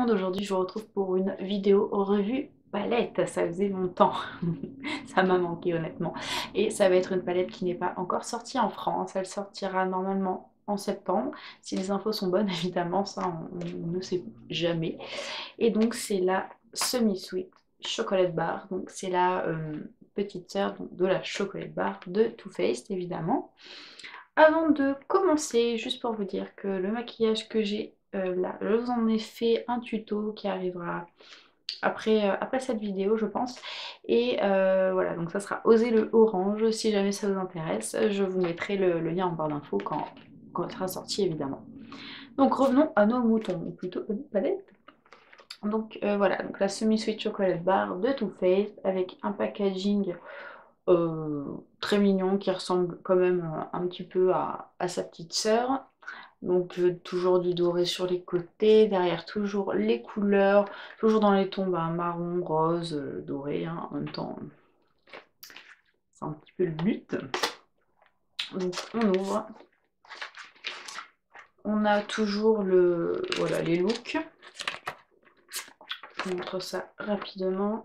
monde, aujourd'hui je vous retrouve pour une vidéo revue palette. Ça faisait longtemps, ça m'a manqué honnêtement. Et ça va être une palette qui n'est pas encore sortie en France, elle sortira normalement en septembre. Si les infos sont bonnes, évidemment, ça on ne sait jamais. Et donc c'est la Semi-Sweet Chocolate Bar, donc c'est la petite sœur de la Chocolate Bar de Too Faced évidemment. Avant de commencer, juste pour vous dire que le maquillage que j'ai là, je vous en ai fait un tuto qui arrivera après cette vidéo je pense. Et voilà, donc ça sera Oser le orange si jamais ça vous intéresse. Je vous mettrai le lien en barre d'infos quand il sera sorti évidemment. Donc revenons à nos moutons, ou plutôt à nos palettes. Donc voilà, donc la semi-sweet chocolate bar de Too Faced avec un packaging très mignon qui ressemble quand même un petit peu à sa petite sœur. Donc toujours du doré sur les côtés, derrière toujours les couleurs, toujours dans les tons marron, rose, doré, hein, en même temps c'est un petit peu le but. Donc on ouvre, on a toujours voilà, les looks, je vous montre ça rapidement.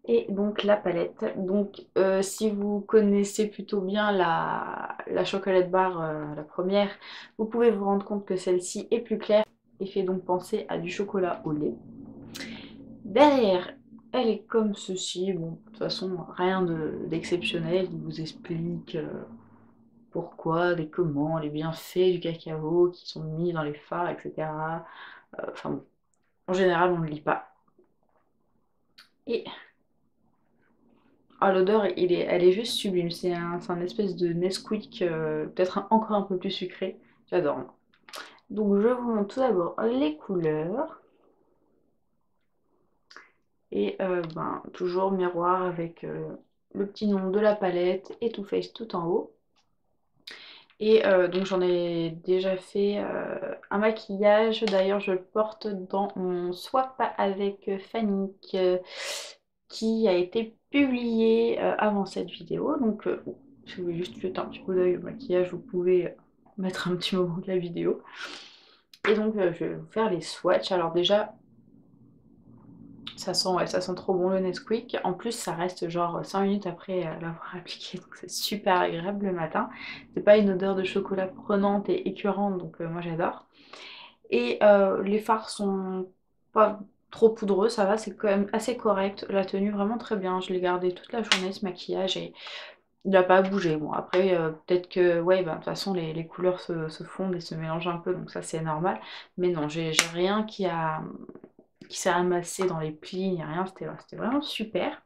Et donc la palette, donc si vous connaissez plutôt bien la chocolate bar, la première, vous pouvez vous rendre compte que celle-ci est plus claire et fait donc penser à du chocolat au lait. Derrière, elle est comme ceci, bon de toute façon rien d'exceptionnel, il vous explique pourquoi, les comment, les bienfaits du cacao qui sont mis dans les fards, etc. Enfin bon, en général on ne lit pas. Et ah, l'odeur, elle est juste sublime. C'est un espèce de Nesquik, peut-être encore un peu plus sucré. J'adore. Donc je vous montre tout d'abord les couleurs. Et toujours miroir avec le petit nom de la palette et Too Faced tout en haut. Et donc j'en ai déjà fait un maquillage. D'ailleurs je le porte dans mon swap avec Fanny qui a été publié avant cette vidéo. Donc si vous voulez juste jeter un petit coup d'œil au maquillage, vous pouvez mettre un petit moment de la vidéo. Et donc je vais vous faire les swatchs. Alors déjà, ouais, ça sent trop bon le Nesquik. En plus, ça reste genre 5 minutes après l'avoir appliqué, donc c'est super agréable le matin. C'est pas une odeur de chocolat prenante et écœurante, donc moi j'adore. Et les fards sont pas trop poudreux, ça va, c'est quand même assez correct. La tenue vraiment très bien. Je l'ai gardé toute la journée ce maquillage et il n'a pas bougé. Bon, après, peut-être que, ouais, de toute façon, les couleurs se fondent et se mélangent un peu, donc ça c'est normal. Mais non, j'ai rien qui s'est amassé dans les plis, ni rien, c'était vraiment super.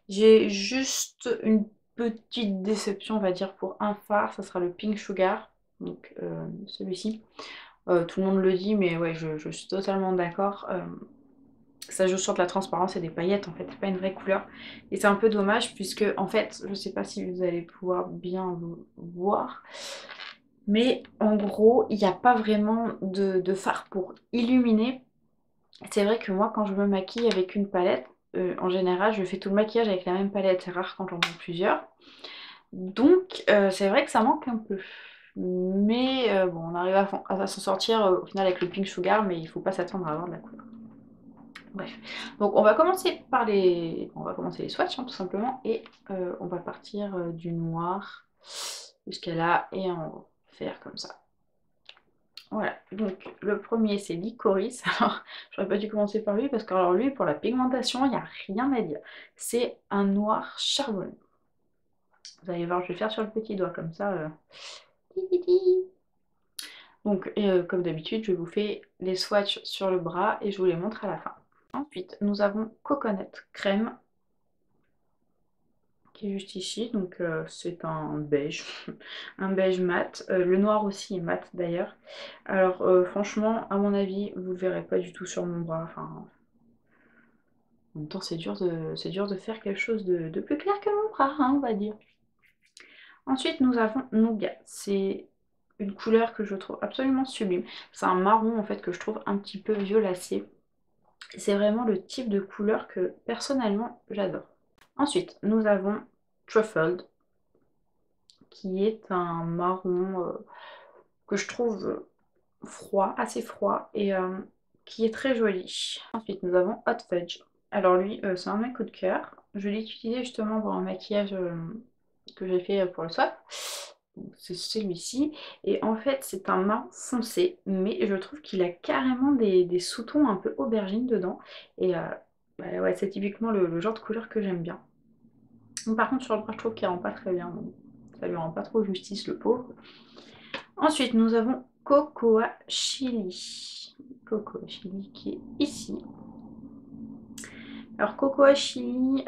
J'ai juste une petite déception, on va dire, pour un fard, ça sera le Pink Sugar, donc celui-ci. Tout le monde le dit, mais ouais, je suis totalement d'accord. Ça joue sur de la transparence et des paillettes, en fait, c'est pas une vraie couleur. Et c'est un peu dommage, puisque, en fait, je sais pas si vous allez pouvoir bien voir, mais en gros, il n'y a pas vraiment de fard pour illuminer. C'est vrai que moi, quand je me maquille avec une palette, en général, je fais tout le maquillage avec la même palette. C'est rare quand j'en prends plusieurs. Donc, c'est vrai que ça manque un peu. Mais bon, on arrive à s'en sortir au final avec le Pink Sugar, mais il faut pas s'attendre à avoir de la couleur. Bref. Donc, on va commencer par on va commencer les swatchs, hein, tout simplement. Et on va partir du noir jusqu'à là. Et on va faire comme ça. Voilà, donc le premier c'est Licorice. Alors, j'aurais pas dû commencer par lui parce que alors lui, pour la pigmentation, il n'y a rien à dire. C'est un noir charbonneux. Vous allez voir, je vais faire sur le petit doigt comme ça. Donc, comme d'habitude, je vous fais les swatchs sur le bras et je vous les montre à la fin. Ensuite, nous avons Coconut Crème qui est juste ici, donc c'est un beige, un beige mat. Le noir aussi est mat d'ailleurs. Alors franchement, à mon avis, vous le verrez pas du tout sur mon bras. Enfin, en même temps, c'est dur de faire quelque chose de plus clair que mon bras, hein, on va dire. Ensuite, nous avons Nougat. C'est une couleur que je trouve absolument sublime. C'est un marron en fait que je trouve un petit peu violacé. C'est vraiment le type de couleur que personnellement j'adore. Ensuite, nous avons Truffled, qui est un marron que je trouve froid, assez froid, et qui est très joli. Ensuite, nous avons Hot Fudge. Alors lui, c'est un de mes coups de cœur. Je l'ai utilisé justement pour un maquillage que j'ai fait pour le swap. C'est celui-ci. Et en fait, c'est un marron foncé, mais je trouve qu'il a carrément des sous-tons un peu aubergine dedans. Et bah ouais, c'est typiquement le genre de couleur que j'aime bien. Donc, par contre, sur le bras, je trouve qu'il rend pas très bien. Donc, ça lui rend pas trop justice, le pauvre. Ensuite, nous avons Cocoa Chili. Cocoa Chili qui est ici. Alors, Cocoa Chili,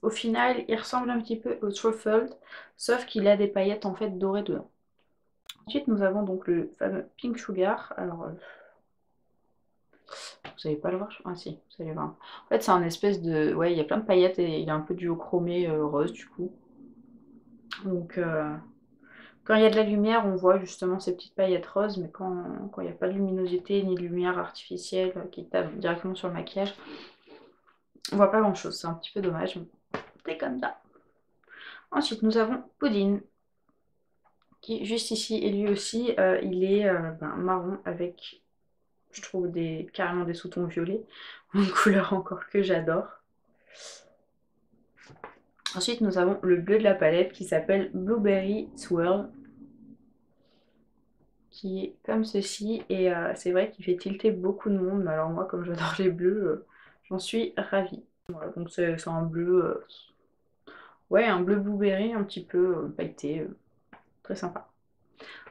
au final, il ressemble un petit peu au Truffled, sauf qu'il a des paillettes en fait dorées dedans. Ensuite, nous avons donc le fameux Pink Sugar. Alors, vous savez pas le voir? Ah si, vous allez voir. En fait, c'est un espèce de... Ouais, il y a plein de paillettes et il y a un peu du chromé rose du coup. Donc, quand il y a de la lumière, on voit justement ces petites paillettes roses, mais quand il n'y a pas de luminosité ni de lumière artificielle qui tape directement sur le maquillage, on voit pas grand-chose. C'est un petit peu dommage, mais c'est comme ça. Ensuite, nous avons Pudding, qui est juste ici, et lui aussi, il est marron avec, je trouve, carrément des sous-tons violets, une couleur encore que j'adore. Ensuite, nous avons le bleu de la palette qui s'appelle Blueberry Swirl, qui est comme ceci, et c'est vrai qu'il fait tilter beaucoup de monde, mais alors moi, comme j'adore les bleus, j'en suis ravie. Voilà, donc c'est un bleu, ouais, un bleu blueberry un petit peu pailleté, très sympa.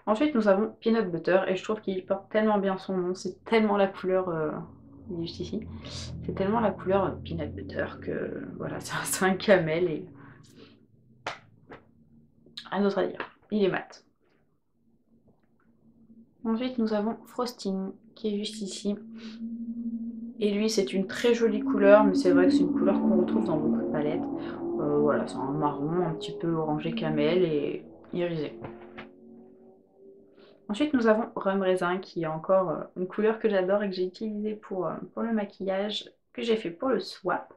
Ensuite, nous avons Peanut Butter, et je trouve qu'il porte tellement bien son nom, c'est tellement la couleur, il est juste ici, c'est tellement la couleur Peanut Butter que voilà, c'est un camel, et rien d'autre à dire. Il est mat. Ensuite, nous avons Frosting, qui est juste ici. Et lui, c'est une très jolie couleur, mais c'est vrai que c'est une couleur qu'on retrouve dans beaucoup de palettes. Voilà, c'est un marron un petit peu orangé camel et irisé. Ensuite, nous avons Rhum Raisin, qui est encore une couleur que j'adore et que j'ai utilisée pour le maquillage que j'ai fait pour le swap,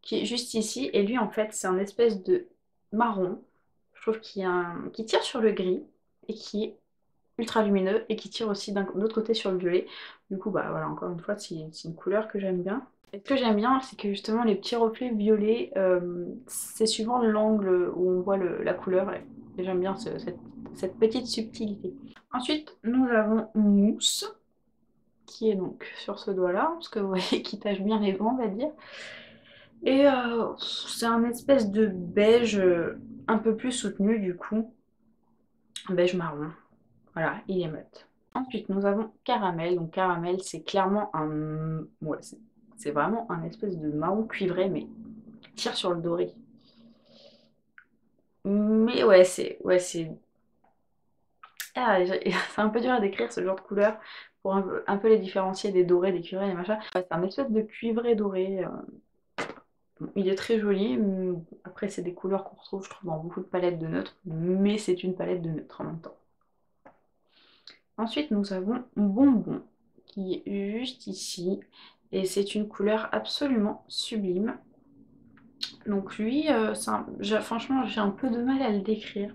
qui est juste ici. Et lui, en fait, c'est un espèce de marron, je trouve, qui tire sur le gris et qui est ultra lumineux et qui tire aussi d'un autre côté sur le violet. Du coup, bah voilà, encore une fois, c'est une couleur que j'aime bien. Et ce que j'aime bien, c'est que justement les petits reflets violets, c'est suivant l'angle où on voit la couleur. Et j'aime bien cette petite subtilité. Ensuite, nous avons Mousse, qui est donc sur ce doigt-là, parce que vous voyez qui tache bien les doigts, on va dire. Et c'est un espèce de beige un peu plus soutenu du coup, un beige marron. Voilà, il est mat. Ensuite, nous avons Caramel. Donc Caramel, c'est clairement un... Ouais, c'est vraiment un espèce de marron cuivré, mais qui tire sur le doré. Mais ouais, c'est... Ouais, c'est... Ah, c'est un peu dur à décrire ce genre de couleur pour un peu les différencier des dorés, des cuivrés, des machins. Ouais, c'est un espèce de cuivré doré. Bon, il est très joli. Après, c'est des couleurs qu'on retrouve, je trouve, dans beaucoup de palettes de neutres. Mais c'est une palette de neutres en même temps. Ensuite, nous avons Bonbon, qui est juste ici. Et c'est une couleur absolument sublime. Donc lui, franchement, j'ai un peu de mal à le décrire.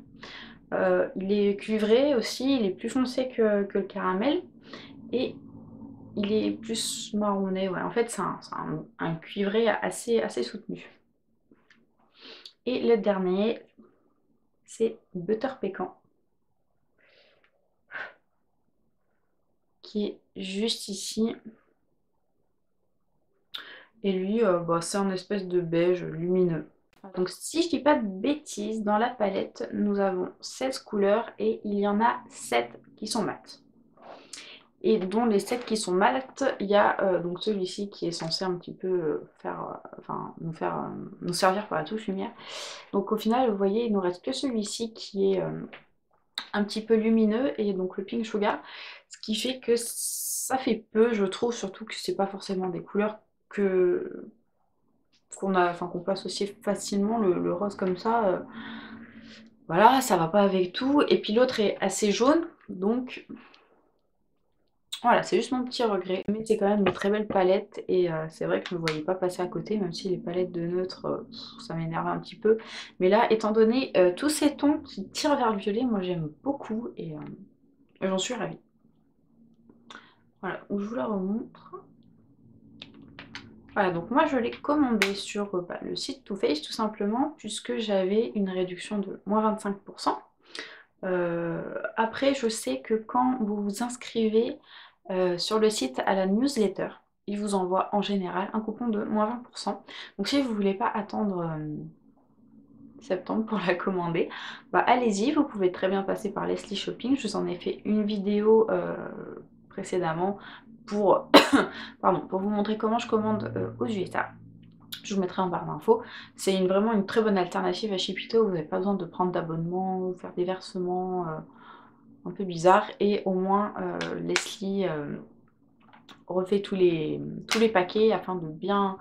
Il est cuivré aussi, il est plus foncé que le caramel. Et il est plus marronné. Ouais. En fait, c'est un cuivré assez soutenu. Et le dernier, c'est Butter Pécan, qui est juste ici. Et lui, bah, c'est un espèce de beige lumineux. Donc si je dis pas de bêtises, dans la palette, nous avons 16 couleurs et il y en a 7 qui sont mates. Et dont les 7 qui sont mates, il y a donc celui-ci qui est censé un petit peu nous servir pour la touche lumière. Donc au final, vous voyez, il nous reste que celui-ci qui est un petit peu lumineux et donc le Pink Sugar, ce qui fait que ça fait peu, je trouve, surtout que c'est pas forcément des couleurs qu'on peut associer facilement, le rose comme ça, voilà, ça va pas avec tout. Et puis l'autre est assez jaune, donc voilà, c'est juste mon petit regret. Mais c'est quand même une très belle palette et c'est vrai que je ne me voyais pas passer à côté, même si les palettes de neutres, ça m'énerve un petit peu. Mais là, étant donné tous ces tons qui tirent vers le violet, moi j'aime beaucoup et j'en suis ravie. Voilà, où je vous la remontre. Voilà, donc moi je l'ai commandé sur le site Too Faced tout simplement puisque j'avais une réduction de moins 25%. Après, je sais que quand vous vous inscrivez sur le site à la newsletter, il vous envoie en général un coupon de moins 20%. Donc si vous ne voulez pas attendre septembre pour la commander, bah allez-y, vous pouvez très bien passer par Leslie Shopping. Je vous en ai fait une vidéo précédemment pour, pardon, pour vous montrer comment je commande aux USA. Je vous mettrai en barre d'infos. C'est vraiment une très bonne alternative à Shipito. Vous n'avez pas besoin de prendre d'abonnement ou faire des versements un peu bizarres. Et au moins, Leslie refait tous les paquets afin de bien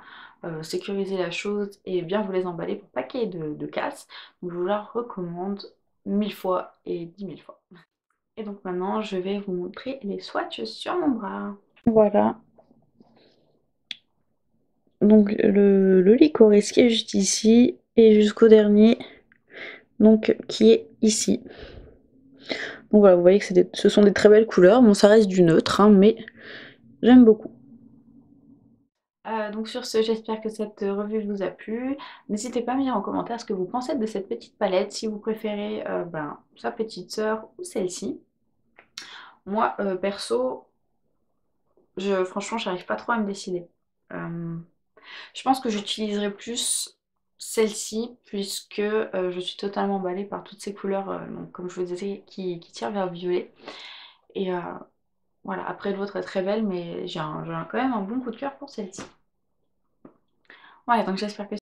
sécuriser la chose et bien vous les emballer pour pas qu'il y ait de casse. Donc je vous la recommande 1000 fois et 10 000 fois. Et donc maintenant, je vais vous montrer les swatchs sur mon bras. Voilà, donc le licorice qui est juste ici et jusqu'au dernier, donc qui est ici. Donc voilà, vous voyez que ce sont des très belles couleurs. Bon, ça reste du neutre, hein, mais j'aime beaucoup. Donc sur ce, j'espère que cette revue vous a plu. N'hésitez pas à me dire en commentaire ce que vous pensez de cette petite palette, si vous préférez sa petite sœur ou celle-ci. Moi, perso, franchement, j'arrive pas trop à me décider. Euh, je pense que j'utiliserai plus celle-ci, puisque je suis totalement emballée par toutes ces couleurs, donc, comme je vous disais, qui tirent vers le violet. Et voilà, après l'autre est très belle, mais j'ai quand même un bon coup de cœur pour celle-ci. Voilà, donc j'espère que